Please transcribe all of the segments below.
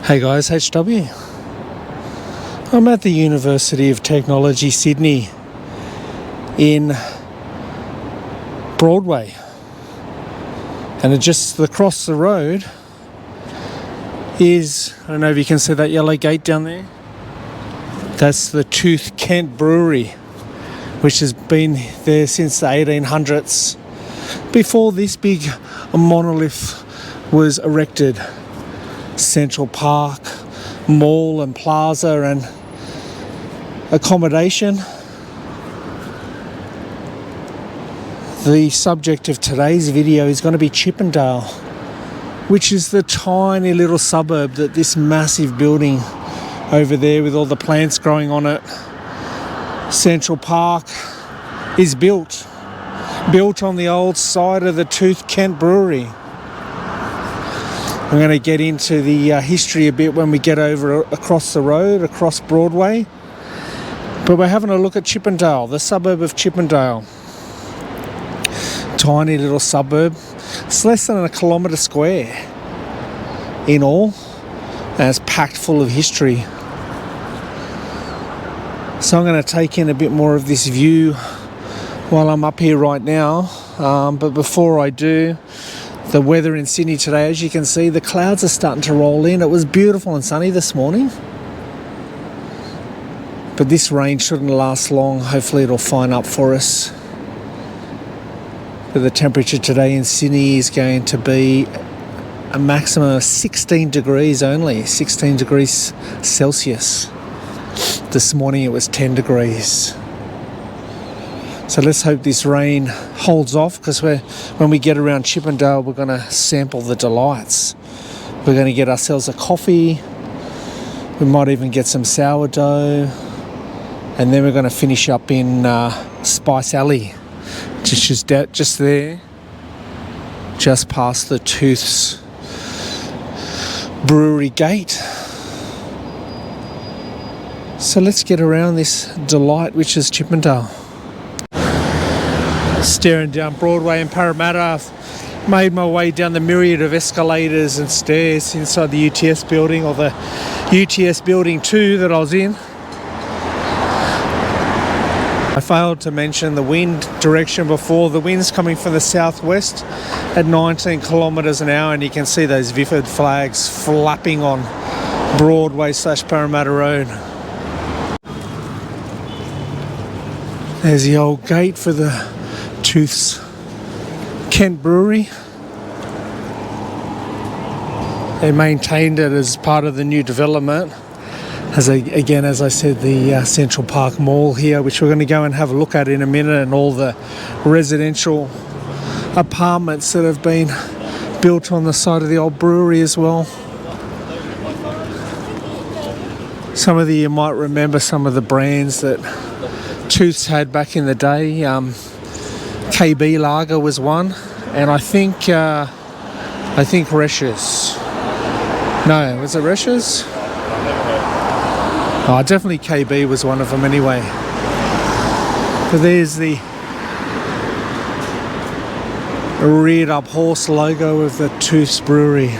Hey guys, HW. I'm at the University of Technology, Sydney in Broadway. And just across the road is, I don't know if you can see that yellow gate down there. That's the Tooths Kent Brewery, which has been there since the 1800s. Before this big monolith was erected. Central Park, mall and plaza and accommodation. The subject of today's video is going to be Chippendale, which is the tiny little suburb that this massive building over there with all the plants growing on it, Central Park, is built on the old side of the Tooths Kent Brewery. I'm going to get into the history a bit when we get over across the road, across Broadway. But we're having a look at Chippendale, the suburb of Chippendale. Tiny little suburb. It's less than a kilometre square in all, and it's packed full of history. So I'm going to take in a bit more of this view while I'm up here right now. But before I do, the weather in Sydney today, as you can see, the clouds are starting to roll in. It was beautiful and sunny this morning. But this rain shouldn't last long. Hopefully it'll fine up for us. But the temperature today in Sydney is going to be a maximum of 16 degrees only, 16 degrees Celsius. This morning it was 10 degrees. So let's hope this rain holds off, because when we get around Chippendale, we're going to sample the delights. We're going to get ourselves a coffee. We might even get some sourdough. And then we're going to finish up in Spice Alley, just there, just past the Tooths Brewery gate. So let's get around this delight, which is Chippendale. Staring down Broadway in Parramatta, I've made my way down the myriad of escalators and stairs inside the UTS building, or the UTS building 2 that I was in. I failed to mention the wind direction before. The wind's coming from the southwest at 19 kilometres an hour, and you can see those Vifford flags flapping on Broadway/Parramatta Road. There's the old gate for the Tooths Kent Brewery. They maintained it as part of the new development. As I said, the Central Park Mall here, which we're going to go and have a look at in a minute, and all the residential apartments that have been built on the side of the old brewery as well. Some of you might remember some of the brands that Tooths had back in the day. KB Lager was one, and I think Resch's. No, was it Resch's? Oh, definitely KB was one of them anyway. But there's the reared up horse logo of the Tooths Brewery.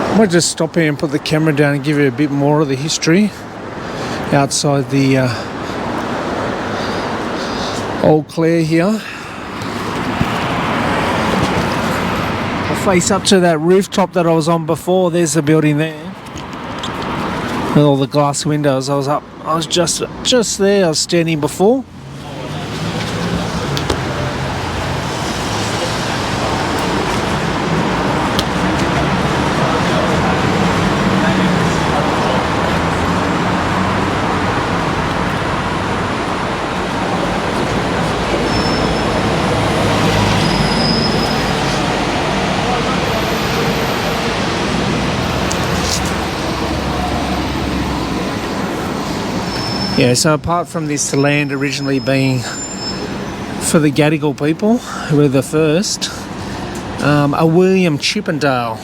I might just stop here and put the camera down and give you a bit more of the history outside the Old Clare here. I'll face up to that rooftop that I was on before. There's the building there with all the glass windows. I was just there. I was standing before. Yeah, so apart from this land originally being for the Gadigal people, who were the first, a William Chippendale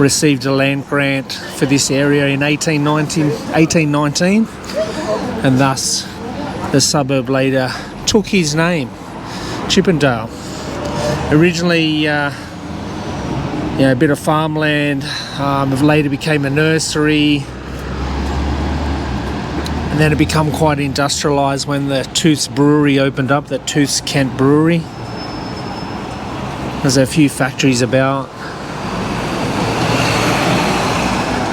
received a land grant for this area in 1819, and thus the suburb later took his name, Chippendale. Originally a bit of farmland. Later became a nursery. And then it became quite industrialised when the Tooths Brewery opened up, the Tooths Kent Brewery. There's a few factories about.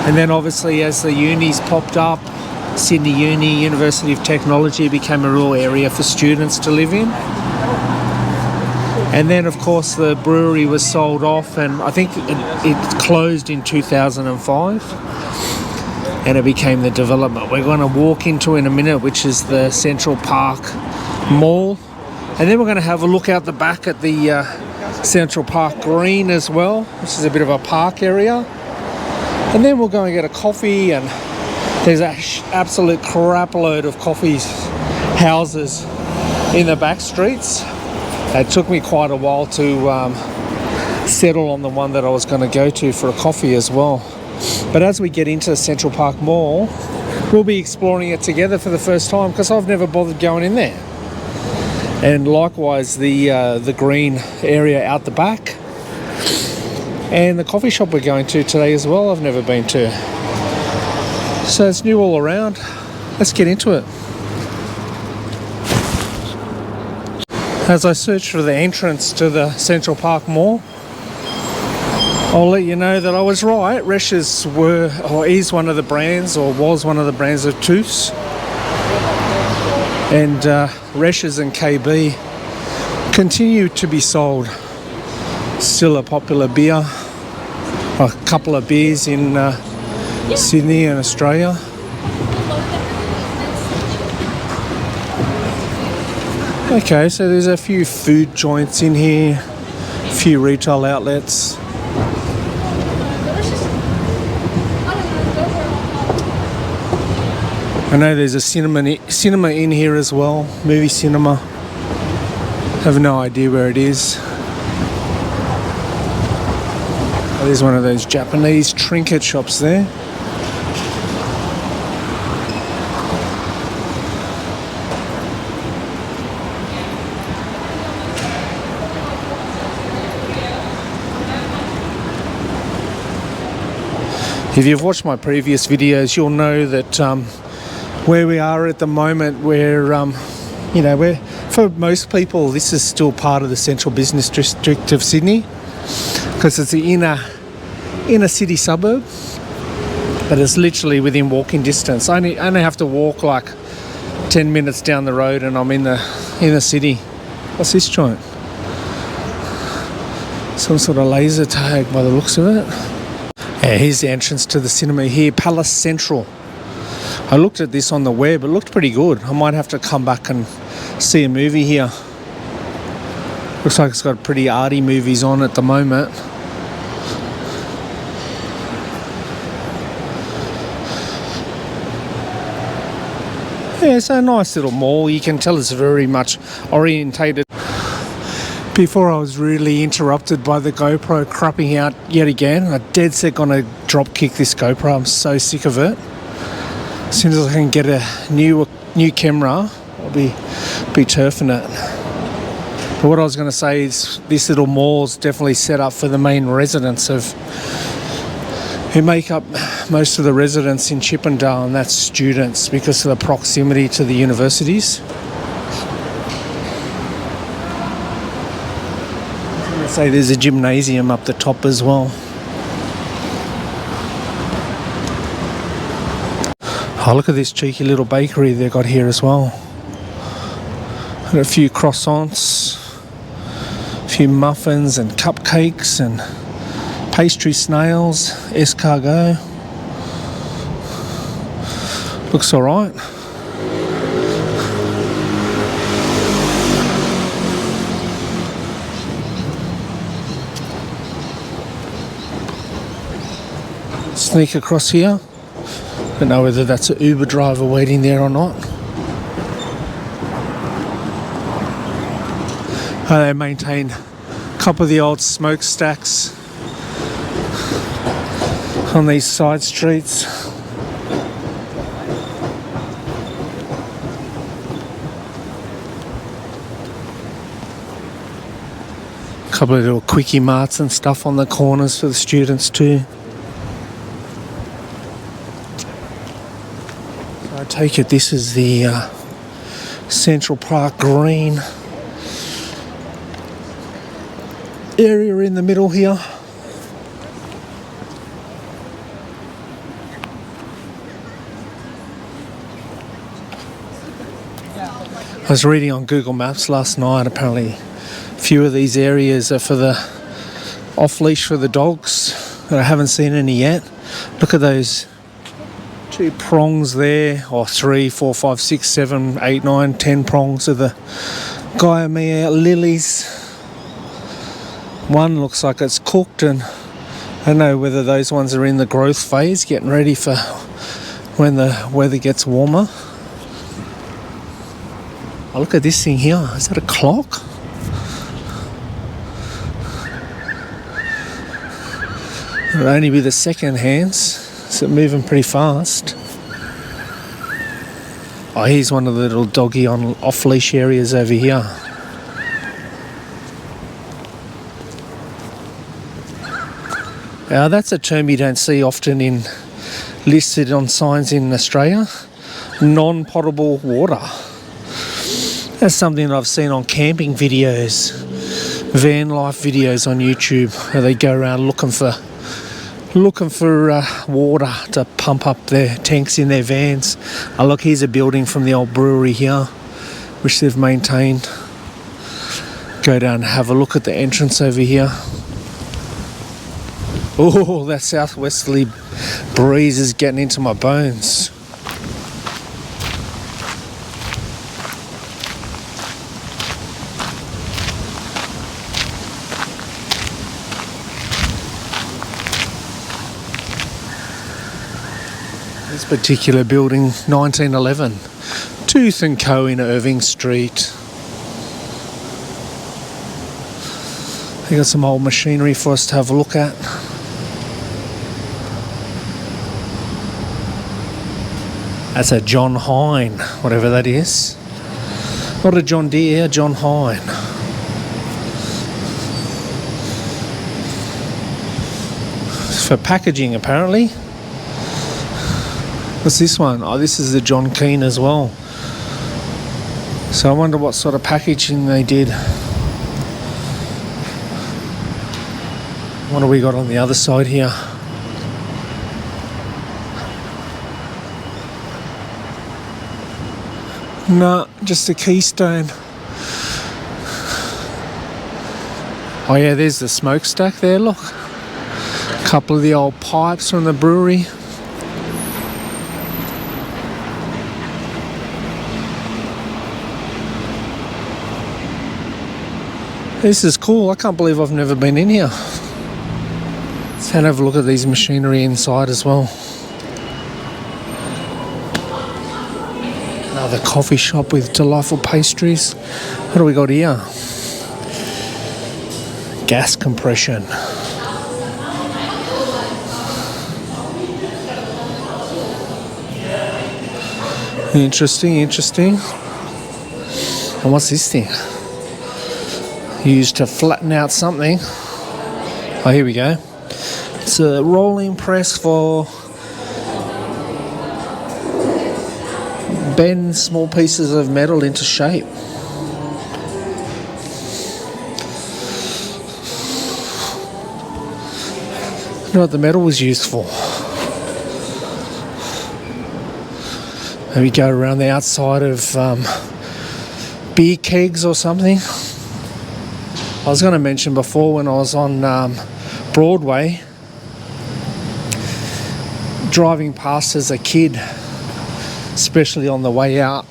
And then obviously as the unis popped up, Sydney Uni, University of Technology became a real area for students to live in. And then of course the brewery was sold off, and I think it closed in 2005. And it became the development we're going to walk into in a minute, which is the Central Park Mall. And then we're going to have a look out the back at the Central Park Green as well, which is a bit of a park area. And then we'll go and get a coffee, and there's an absolute crap load of coffee houses in the back streets. It took me quite a while to settle on the one that I was going to go to for a coffee as well. But as we get into Central Park Mall, we'll be exploring it together for the first time, because I've never bothered going in there. And likewise the green area out the back, and the coffee shop we're going to today as well, I've never been to. So it's new all around. Let's get into it. As I search for the entrance to the Central Park Mall, I'll let you know that I was right. Resch's is one of the brands, or was one of the brands of Tooths. And Resch's and KB continue to be sold. Still a popular beer. A couple of beers in Sydney and Australia. Okay, so there's a few food joints in here, a few retail outlets. I know there's a cinema in here as well, movie cinema. Have no idea where it is. Oh, there's one of those Japanese trinket shops there. If you've watched my previous videos, you'll know that where we are at the moment, we're for most people this is still part of the central business district of Sydney, because it's the inner city suburb, but it's literally within walking distance. I only have to walk like 10 minutes down the road and I'm in the city. What's this joint? Some sort of laser tag by the looks of it. Yeah, here's the entrance to the cinema here, Palace Central. I looked at this on the web, it looked pretty good. I might have to come back and see a movie here. Looks like it's got pretty arty movies on at the moment. Yeah, it's a nice little mall. You can tell it's very much orientated. Before I was really interrupted by the GoPro crapping out yet again. I'm dead set gonna drop kick this GoPro. I'm so sick of it. As soon as I can get a new camera, I'll be turfing it. But what I was going to say is this little mall's definitely set up for the main residents who make up most of the residents in Chippendale, and that's students, because of the proximity to the universities. I'd say there's a gymnasium up the top as well. Oh, look at this cheeky little bakery they've got here as well. Got a few croissants, a few muffins and cupcakes and pastry snails, escargot. Looks alright. Sneak across here. Don't know whether that's an Uber driver waiting there or not. They maintain a couple of the old smokestacks on these side streets. Couple of little quickie marts and stuff on the corners for the students too. So I take it this is the Central Park Green area in the middle here. I was reading on Google Maps last night, apparently a few of these areas are for the off-leash for the dogs, but I haven't seen any yet. Look at those 2 prongs there, or 3, 4, 5, 6, 7, 8, 9, 10 prongs of the Guiamea lilies. One looks like it's cooked, and I don't know whether those ones are in the growth phase, getting ready for when the weather gets warmer. Oh, look at this thing here. Is that a clock? It'll only be the second hands. So moving pretty fast. Oh, here's one of the little doggy on off-leash areas over here. Now that's a term you don't see often listed on signs in Australia. Non-potable water. That's something that I've seen on camping videos, van life videos on YouTube, where they go around looking for water to pump up their tanks in their vans. Oh look, here's a building from the old brewery here, which they've maintained. Go down and have a look at the entrance over here. Oh, that southwesterly breeze is getting into my bones. This particular building, 1911, Tooths and Co in Irving Street. They got some old machinery for us to have a look at. That's a John Hine, whatever that is. Not a John Deere, John Hine. It's for packaging apparently. What's this one? Oh, this is the John Keane as well. So I wonder what sort of packaging they did. What do we got on the other side here? No, just a keystone. Oh yeah, there's the smokestack there, look. A couple of the old pipes from the brewery. This is cool. I can't believe I've never been in here. Let's have a look at these machinery inside as well. Another coffee shop with delightful pastries. What do we got here? Gas compression. Interesting. And what's this thing? Used to flatten out something. Oh, here we go. It's a rolling press for bend small pieces of metal into shape. I don't know what the metal was used for. Maybe go around the outside of beer kegs or something. I was going to mention before, when I was on Broadway, driving past as a kid, especially on the way out,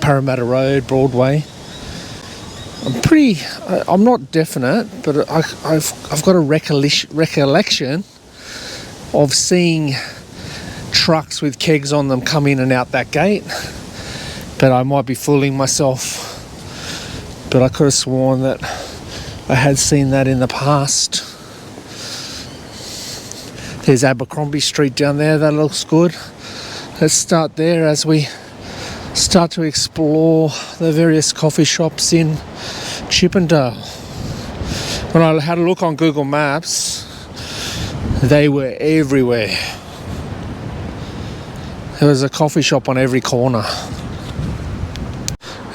Parramatta Road, Broadway, I'm not definite, but I've got a recollection of seeing trucks with kegs on them come in and out that gate, but I might be fooling myself. But I could have sworn that I had seen that in the past. There's Abercrombie Street down there, that looks good. Let's start there as we start to explore the various coffee shops in Chippendale. When I had a look on Google Maps, they were everywhere. There was a coffee shop on every corner.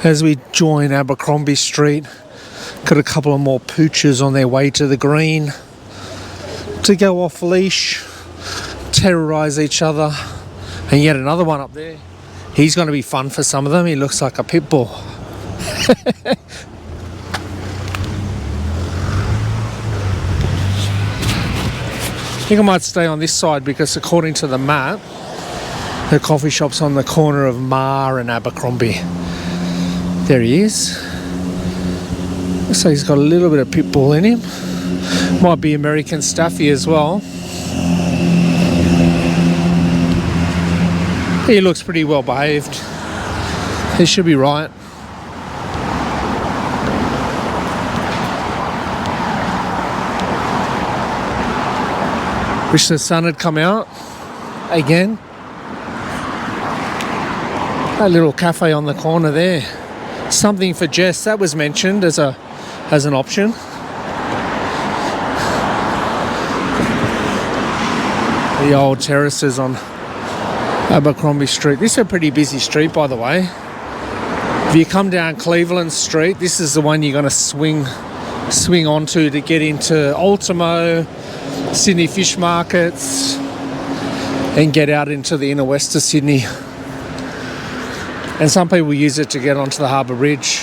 As we join Abercrombie Street, got a couple of more poochers on their way to the Green to go off leash, terrorise each other, and yet another one up there. He's going to be fun for some of them. He looks like a pit bull. I think I might stay on this side because according to the map, the coffee shop's on the corner of Meagher and Abercrombie. There he is. Looks like he's got a little bit of pit bull in him. Might be American Staffy as well. He looks pretty well behaved. He should be right. Wish the sun had come out again. That little cafe on the corner there. Something for Jess, that was mentioned as an option. The old terraces on Abercrombie Street. This is a pretty busy street, by the way. If you come down Cleveland Street, this is the one you're going to swing onto to get into Ultimo, Sydney Fish Markets, and get out into the inner west of Sydney. And some people use it to get onto the Harbour Bridge.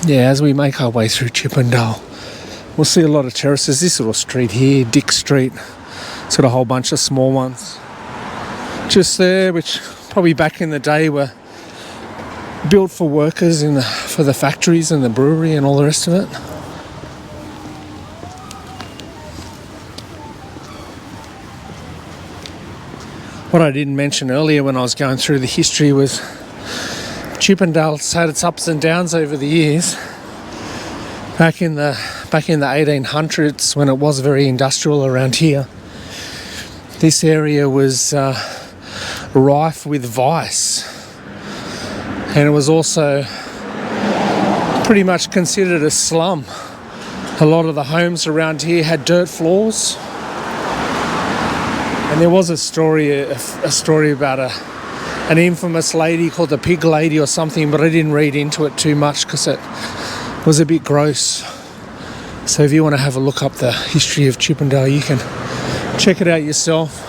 Yeah, as we make our way through Chippendale, we'll see a lot of terraces. This little street here, Dick Street, it's got a whole bunch of small ones just there, which probably back in the day were built for workers for the factories and the brewery and all the rest of it. What I didn't mention earlier when I was going through the history was Chippendale's had its ups and downs over the years. Back in the 1800s, when it was very industrial around here, this area was rife with vice. And it was also pretty much considered a slum. A lot of the homes around here had dirt floors. And there was a story about an infamous lady called the Pig Lady or something, but I didn't read into it too much because it was a bit gross. So if you want to have a look up the history of Chippendale, you can check it out yourself.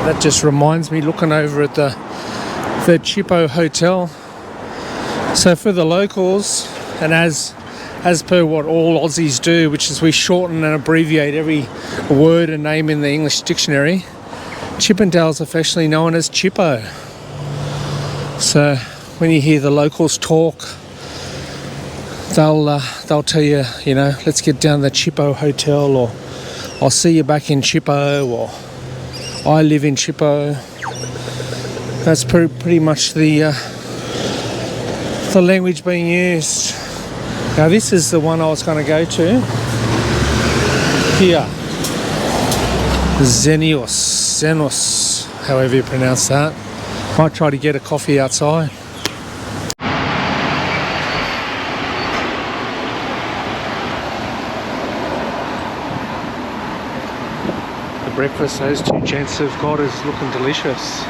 That just reminds me, looking over at the Chippo Hotel. So for the locals, and as per what all Aussies do, which is we shorten and abbreviate every word and name in the English dictionary, Chippendale's affectionately known as Chippo. So when you hear the locals talk, they'll tell you, let's get down to the Chippo Hotel, or I'll see you back in Chippo, or I live in Chippo. That's pretty much the language being used. Now this is the one I was going to go to. Here. Zenius, however you pronounce that. Might try to get a coffee outside. The breakfast those two gents have got is looking delicious.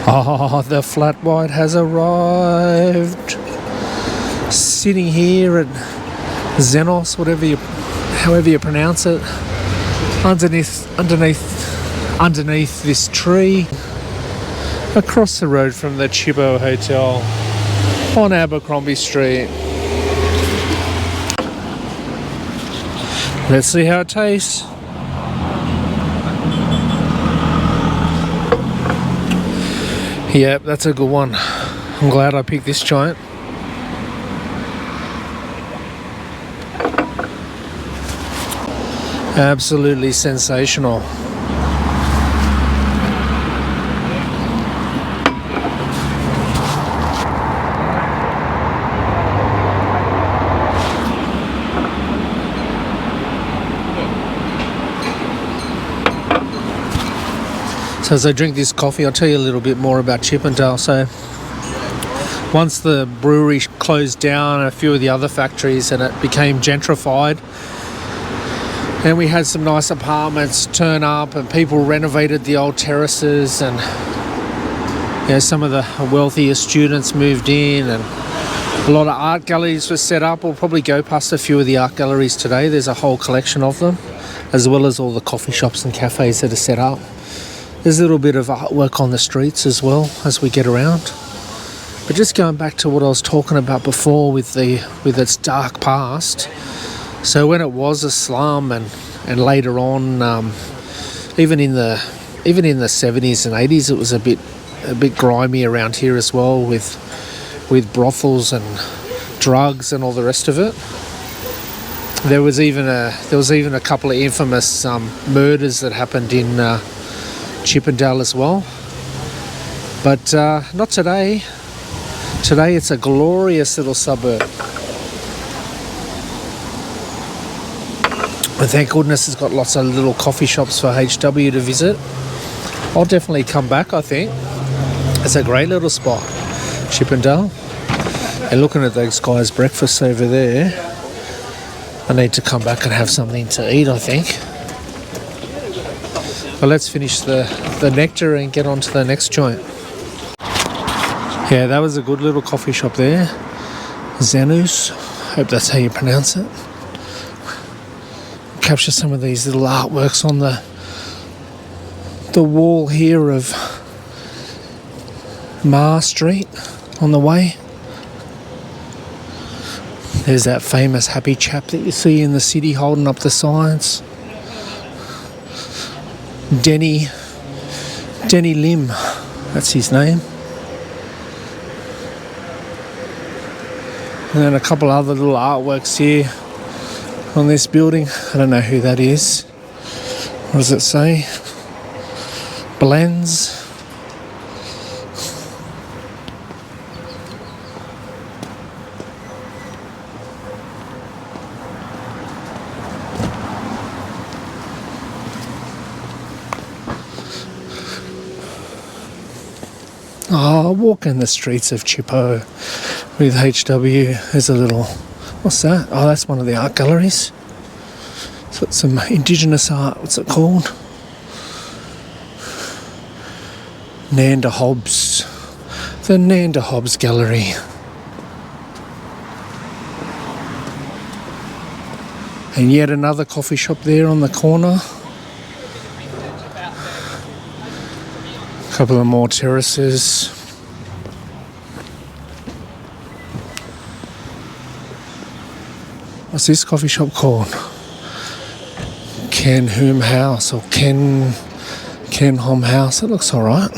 Oh, the flat white has arrived. Sitting here at Zenius, however you pronounce it, underneath this tree, across the road from the Chippo Hotel on Abercrombie Street. Let's see how it tastes. Yep, that's a good one. I'm glad I picked this joint. Absolutely sensational. So as I drink this coffee, I'll tell you a little bit more about Chippendale. So once the brewery closed down, a few of the other factories, and it became gentrified, and we had some nice apartments turn up, and people renovated the old terraces, and some of the wealthier students moved in, and a lot of art galleries were set up. We'll probably go past a few of the art galleries today. There's a whole collection of them, as well as all the coffee shops and cafes that are set up. There's a little bit of artwork on the streets as well as we get around. But just going back to what I was talking about before with its dark past. So when it was a slum, and later on, even in the 70s and 80s, it was a bit grimy around here as well, with brothels and drugs and all the rest of it. There was even a couple of infamous murders that happened in Chippendale as well. But not today. Today it's a glorious little suburb. And thank goodness it's got lots of little coffee shops for HW to visit. I'll definitely come back, I think. It's a great little spot, Chippendale. And looking at those guys' breakfasts over there, I need to come back and have something to eat, I think. But let's finish the nectar and get on to the next joint. Yeah, that was a good little coffee shop there. Zenius, hope that's how you pronounce it. Capture some of these little artworks on the wall here of Meagher Street on the way. There's that famous happy chap that you see in the city holding up the signs. Denny Lim, that's his name. And then a couple other little artworks here on this building. I don't know who that is. What does it say? Blends. Oh, walking the streets of Chippo with HW. There's a little, what's that? Oh, that's one of the art galleries. So it's some indigenous art. What's it called? Nanda Hobbs. The Nanda Hobbs Gallery. And yet another coffee shop there on the corner. Couple of more terraces. What's this coffee shop called? Khanom House or Khanom House. It looks alright.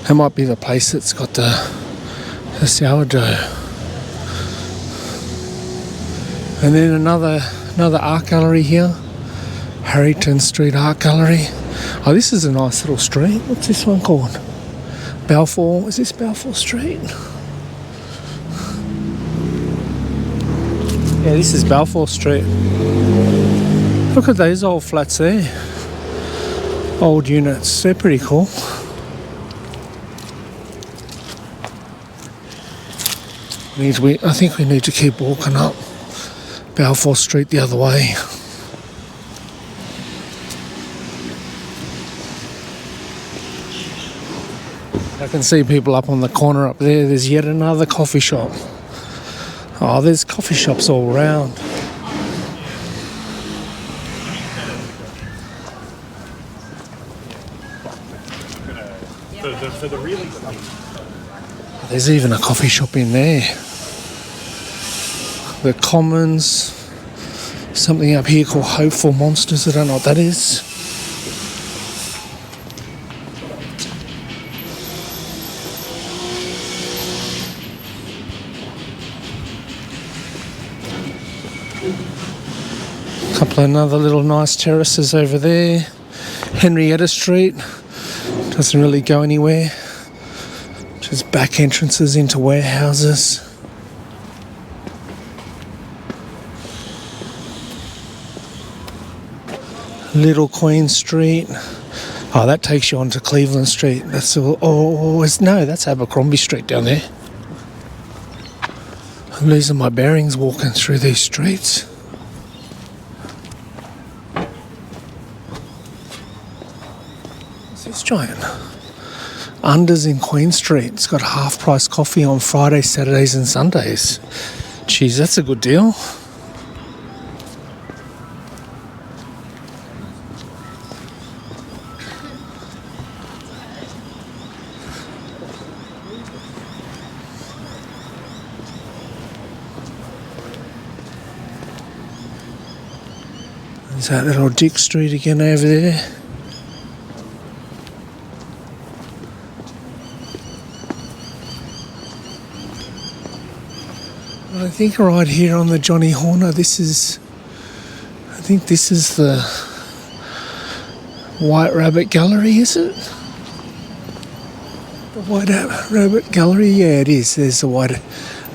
That might be the place that's got the sourdough. And then another art gallery here. Harrington St Art Gallery. Oh, this is a nice little street. What's this one called? Balfour. Is this Balfour Street? Yeah, this is Balfour Street. Look at those old flats there. Old units. They're pretty cool. I think we need to keep walking up Balfour Street the other way. I can see people up on the corner up there. There's yet another coffee shop. Oh, there's coffee shops all around. There's even a coffee shop in there. The Commons. Something up here called Hopeful Monsters. I don't know what that is. Couple of another little nice terraces over there. Henrietta Street doesn't really go anywhere. Just back entrances into warehouses. Little Queen Street. Oh, that takes you on to Cleveland Street. That's all. No, that's Abercrombie Street down there. I'm losing my bearings walking through these streets. What's this giant? Unders in Queen Street. It's got half price coffee on Fridays, Saturdays and Sundays. Geez, that's a good deal. There's that little Dick Street again over there. I think right here on the Johnny Horner, I think this is the White Rabbit Gallery, is it? The White Rabbit Gallery? Yeah, it is. There's the White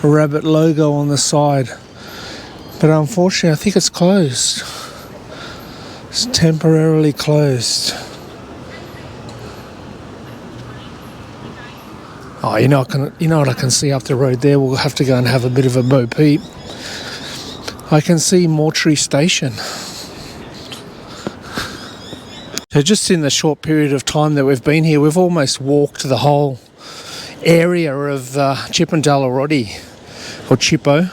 Rabbit logo on the side. But unfortunately, I think it's closed. It's temporarily closed. Oh, you know what I can see up the road there? We'll have to go and have a bit of a bo peep. I can see Mortuary Station. So just in the short period of time that we've been here, we've almost walked the whole area of Chippendale already, or Chippo.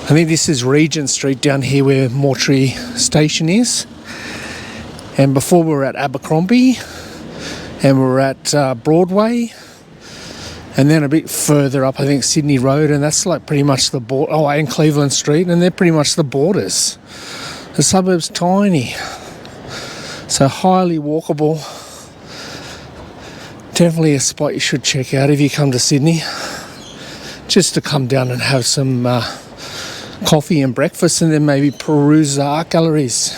I think this is Regent Street down here where Mortuary Station is. And before we were at Abercrombie, and we were at Broadway, and then a bit further up, I think Sydney Road, and that's like pretty much the border. Oh, and Cleveland Street, and they're pretty much the borders. The suburb's tiny, so highly walkable. Definitely a spot you should check out if you come to Sydney, just to come down and have some coffee and breakfast, and then maybe peruse the art galleries.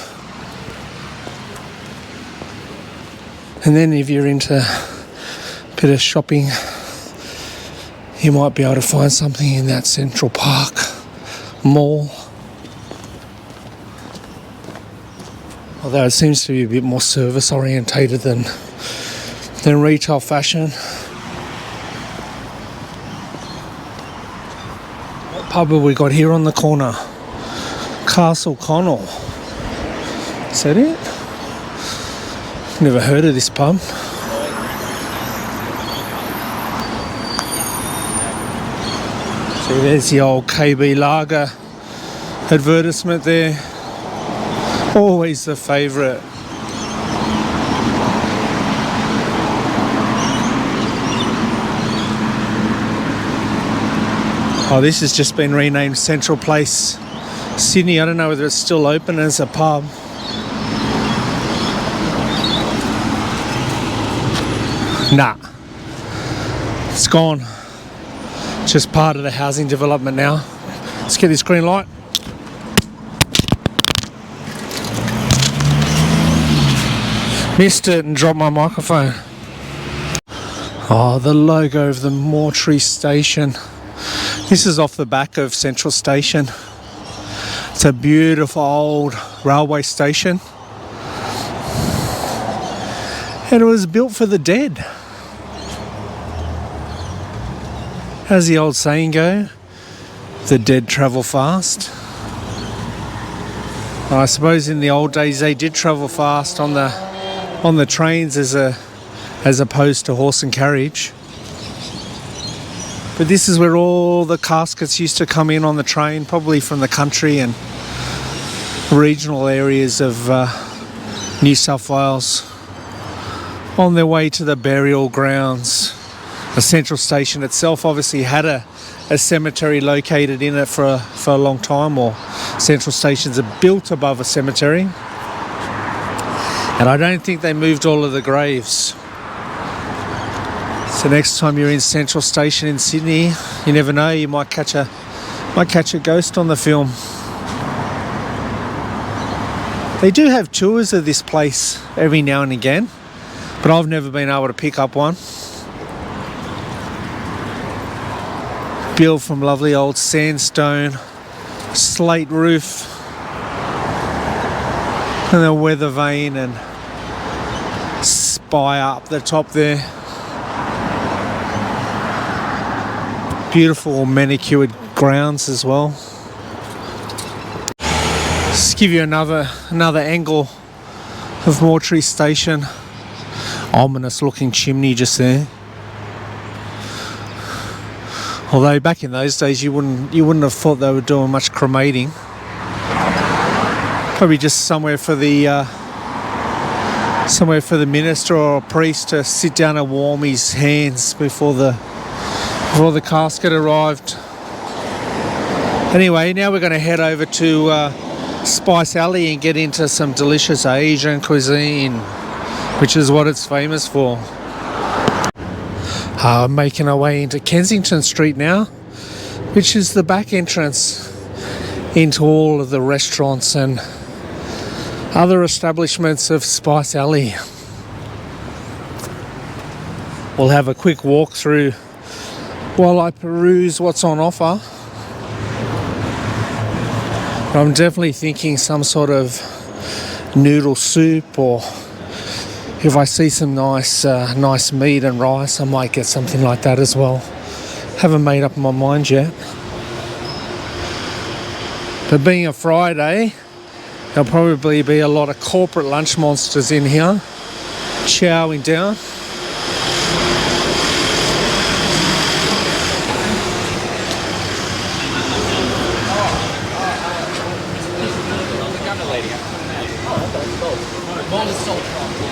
And then if you're into a bit of shopping, you might be able to find something in that Central Park mall. Although it seems to be a bit more service orientated than retail fashion. What pub have we got here on the corner? Castle Connell. Is that it? Never heard of this pub. See, there's the old KB Lager advertisement there. Always the favourite. Oh, this has just been renamed Central Place Sydney. I don't know whether it's still open as a pub. Nah, it's gone. It's just part of the housing development now. Let's get this green light. Missed it and dropped my microphone. Oh, the logo of the Mortuary Station. This is off the back of Central Station. It's a beautiful old railway station. And it was built for the dead. How's the old saying go? The dead travel fast. I suppose in the old days they did travel fast on the trains as opposed to horse and carriage. But this is where all the caskets used to come in on the train, probably from the country and regional areas of New South Wales, on their way to the burial grounds. The Central Station itself obviously had a cemetery located in it for a long time, or Central Stations are built above a cemetery. And I don't think they moved all of the graves. So next time you're in Central Station in Sydney, you never know, you might catch a ghost on the film. They do have tours of this place every now and again, but I've never been able to pick up one. Built from lovely old sandstone, slate roof. And the weather vane and spire up the top there. Beautiful manicured grounds as well. Just give you another angle of Mortuary Station. Ominous looking chimney just there. Although back in those days you wouldn't have thought they were doing much cremating. Probably just somewhere for the minister or priest to sit down and warm his hands before the casket arrived. Anyway, now we're going to head over to Spice Alley and get into some delicious Asian cuisine, which is what it's famous for. Making our way into Kensington Street now, which is the back entrance into all of the restaurants and other establishments of Spice Alley. We'll have a quick walk through while I peruse what's on offer. I'm definitely thinking some sort of noodle soup, or if I see some nice meat and rice, I might get something like that as well. Haven't made up my mind yet. But being a Friday, there'll probably be a lot of corporate lunch monsters in here, chowing down.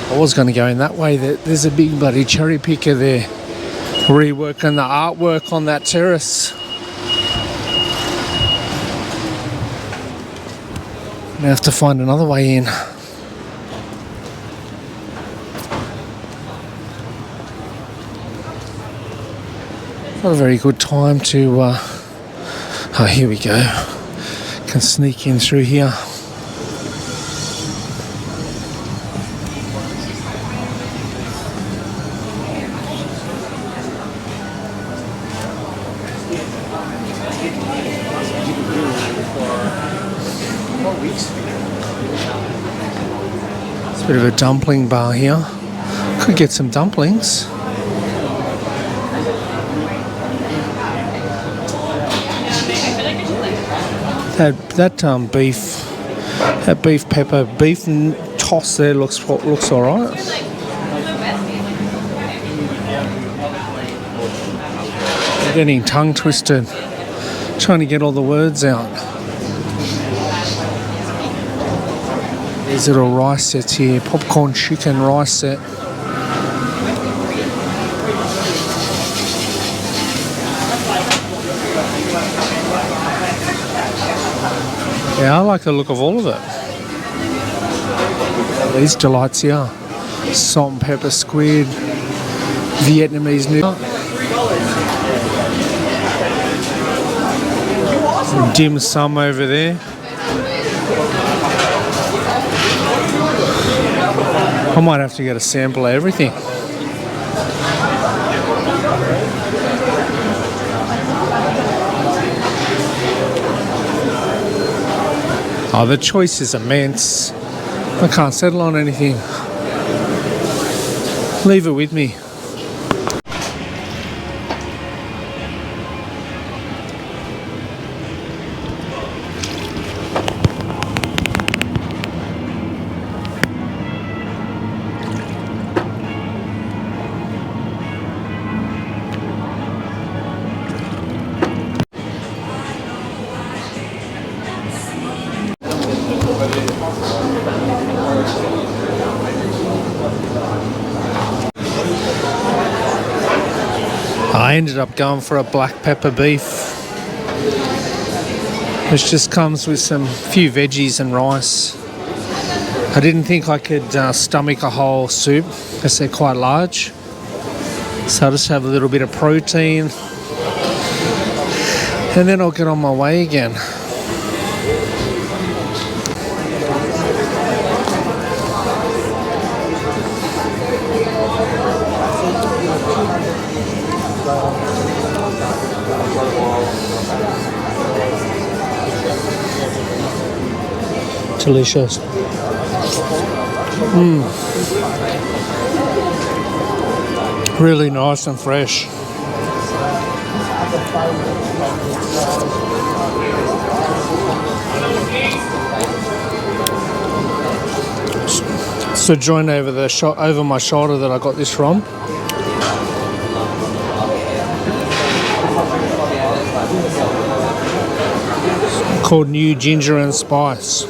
I was going to go in that way. There's a big bloody cherry picker there, reworking the artwork on that terrace. I have to find another way in. Not a very good time to... oh, here we go. Can sneak in through here. It's a bit of a dumpling bar here. Could get some dumplings. That beef pepper beef toss there looks all right. Getting tongue twisted, trying to get all the words out. There's little rice sets here, popcorn chicken rice set. Yeah, I like the look of all of it. These delights here. Salt and pepper squid, Vietnamese noodle. Some dim sum over there. I might have to get a sample of everything. Oh, the choice is immense. I can't settle on anything. Leave it with me. I ended up going for a black pepper beef, which just comes with some few veggies and rice. I didn't think I could stomach a whole soup because they're quite large, so I'll just have a little bit of protein and then I'll get on my way again. Delicious. Really nice and fresh. It's the joint over my shoulder that I got this from. Called New Ginger and Spice.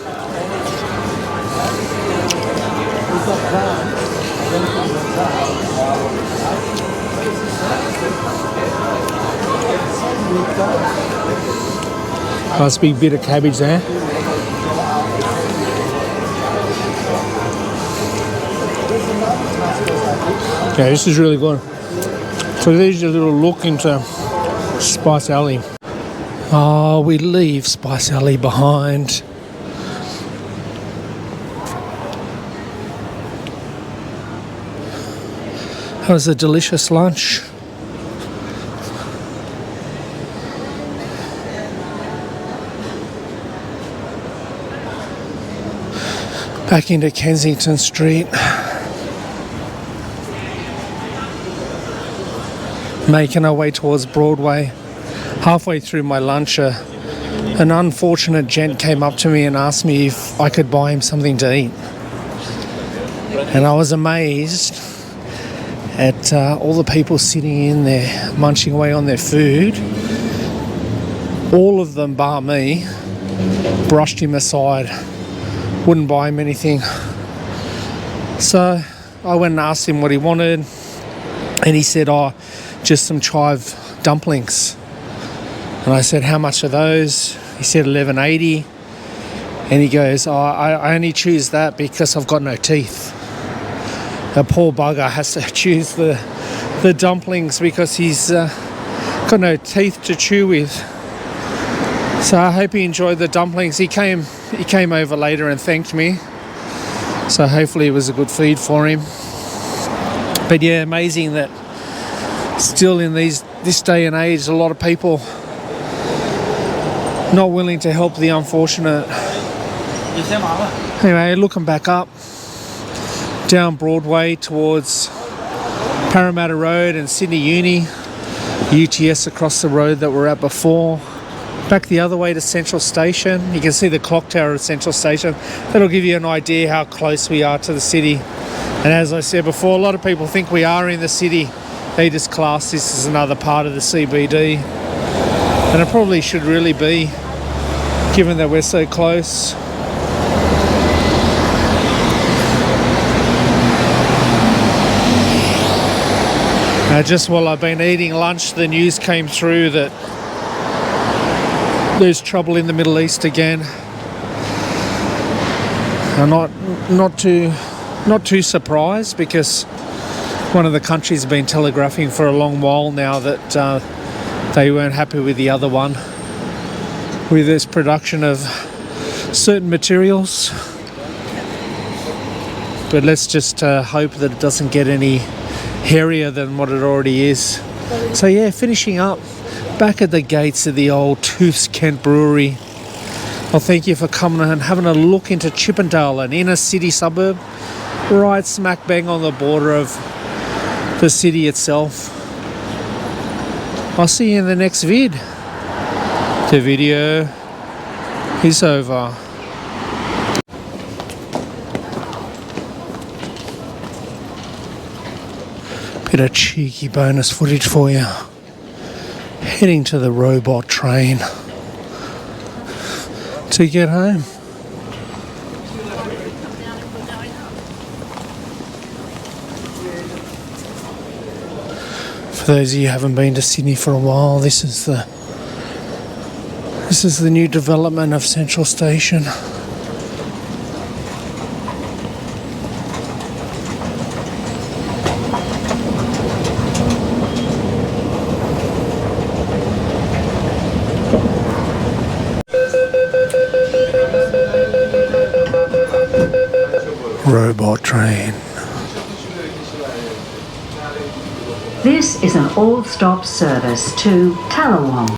Nice big bit of cabbage there. Okay, this is really good. So there's a little look into Spice Alley. Oh, we leave Spice Alley behind. That was a delicious lunch. Back into Kensington Street. Making our way towards Broadway. Halfway through my lunch, an unfortunate gent came up to me and asked me if I could buy him something to eat. And I was amazed at all the people sitting in there munching away on their food. All of them, bar me, brushed him aside. Wouldn't buy him anything. So I went and asked him what he wanted, and he said, oh, just some chive dumplings. And I said, how much are those? He said $11.80. And he goes, oh, I only choose that because I've got no teeth. The poor bugger has to choose the dumplings because he's got no teeth to chew with. So I hope he enjoyed the dumplings. He came over later and thanked me. So hopefully it was a good feed for him. But yeah, amazing that still in this day and age, a lot of people not willing to help the unfortunate. Anyway, looking back up, down Broadway towards Parramatta Road and Sydney Uni, UTS across the road that we're at before. Back the other way to Central Station. You can see the clock tower at Central Station. That'll give you an idea how close we are to the city. And as I said before, a lot of people think we are in the city. They just class this as another part of the CBD. And it probably should really be, given that we're so close. Just while I've been eating lunch, the news came through that there's trouble in the Middle East again. I'm not too surprised, because one of the countries has been telegraphing for a long while now that they weren't happy with the other one with this production of certain materials. But let's just hope that it doesn't get any hairier than what it already is. So yeah, finishing up back at the gates of the old Tooths Kent Brewery. Well, thank you for coming and having a look into Chippendale, an inner city suburb, right smack bang on the border of the city itself. I'll see you in the next vid. The video is over. Bit of cheeky bonus footage for you. Heading to the robot train to get home. For those of you who haven't been to Sydney for a while, this is the new development of Central Station. Robot train. This is an all-stop service to Tallawong.